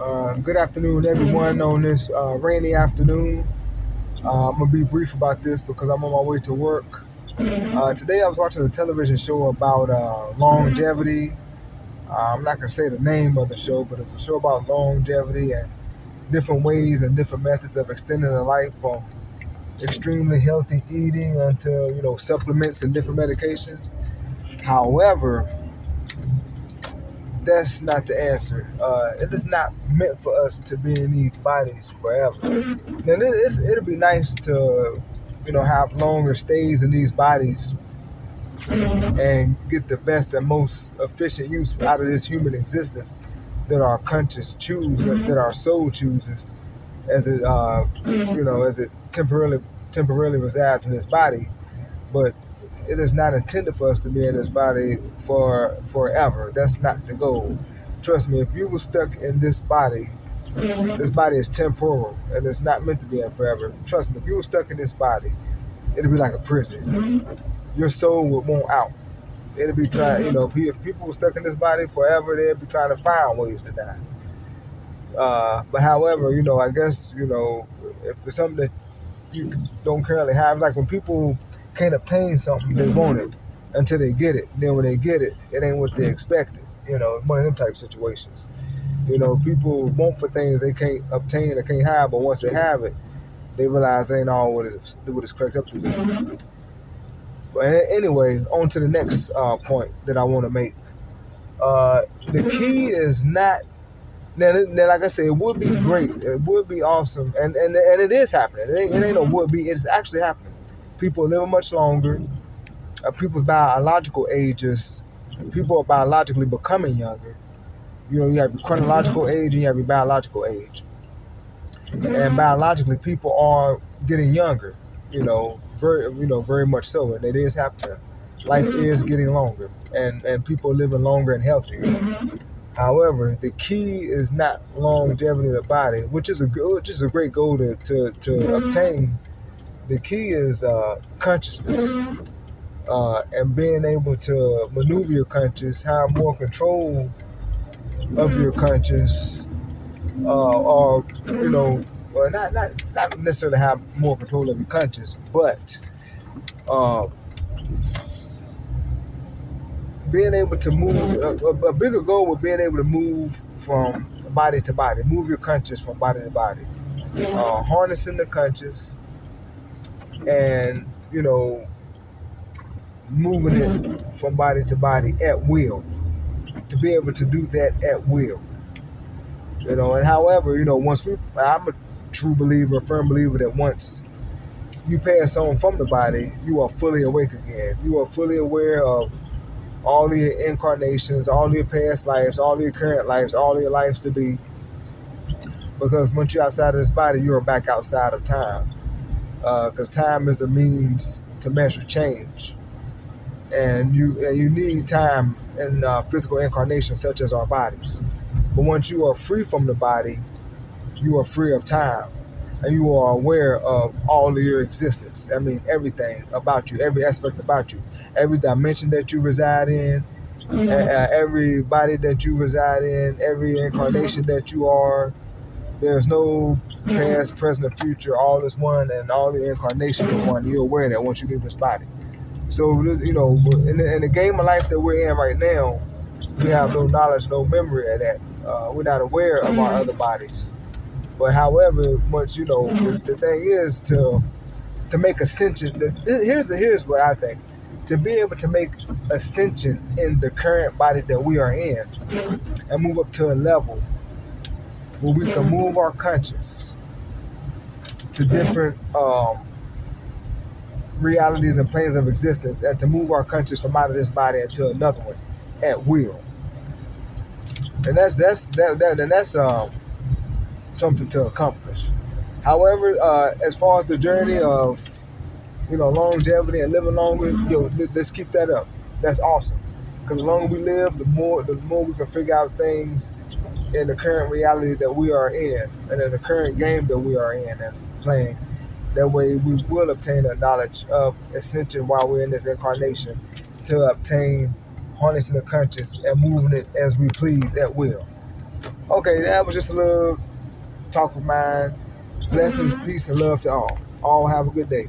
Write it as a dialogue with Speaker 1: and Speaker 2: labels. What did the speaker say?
Speaker 1: Good afternoon, everyone, on this rainy afternoon. I'm going to be brief about this because I'm on my way to work. Today I was watching a television show about longevity. I'm not going to say the name of the show, but it's a show about longevity and different ways and different methods of extending a life, from extremely healthy eating until, supplements and different medications. However, that's not the answer. It is not meant for us to be in these bodies forever. Now, it'll be nice to, have longer stays in these bodies and get the best and most efficient use out of this human existence that our conscious choose, that our soul chooses, as it, as it temporarily resides in this body. But it is not intended for us to be in this body for forever. That's not the goal. Trust me, if you were stuck in this body is temporal and it's not meant to be in forever. Trust me, if you were stuck in this body, it'd be like a prison. Your soul would want out. It'd be trying, if people were stuck in this body forever, they'd be trying to find ways to die. But however, I guess, if it's something that you don't currently have, like when people can't obtain something, they want it until they get it. Then when they get it, it ain't what they expected. One of them type situations. People want for things they can't obtain or can't have, but once they have it, they realize they ain't all what it's cracked up to be. But anyway, on to the next point that I want to make. The key is not. Now, like I said, it would be great. It would be awesome, and it is happening. It ain't no would be. It's actually happening. People are living much longer. People's biological ages. People are biologically becoming younger. You have your chronological age and you have your biological age. And biologically, people are getting younger. Very much so, and it is happening. Life is getting longer, and people are living longer and healthier. However, the key is not longevity of the body, which is a great goal to obtain. The key is consciousness, and being able to maneuver your conscious, have more control of your conscious, or well, not necessarily have more control of your conscious, but being able to move. A bigger goal would being able to move from body to body, move your conscious from body to body, harnessing the conscious, and moving it from body to body at will, to be able to do that at will. And however, I'm a true believer, a firm believer that once you pass on from the body, you are fully awake again. You are fully aware of all your incarnations, all your past lives, all your current lives, all your lives to be. Because once you're outside of this body, you are back outside of time. Because time is a means to measure change. And you need time in physical incarnations such as our bodies. But once you are free from the body, you are free of time. And you are aware of all of your existence. I mean, everything about you, every aspect about you, every dimension that you reside in, every body that you reside in, every incarnation that you are. There's no past, present, or future. All is one, and all the incarnations are one. You're aware of that once you leave this body. So, in the game of life that we're in right now, we have no knowledge, no memory of that. We're not aware of our other bodies. But however, once the thing is to make ascension. Here's what I think: to be able to make ascension in the current body that we are in, and move up to a level where we can move our conscious to different realities and planes of existence, and to move our conscious from out of this body into another one at will. And that's something to accomplish. However, as far as the journey of longevity and living longer, let's keep that up. That's awesome. Because the longer we live, the more we can figure out things in the current reality that we are in, and in the current game that we are in and playing. That way, we will obtain a knowledge of ascension while we're in this incarnation, to obtain harnessing the conscious and moving it as we please at will. Okay, that was just a little talk of mine. Blessings, peace, and love to all. All have a good day.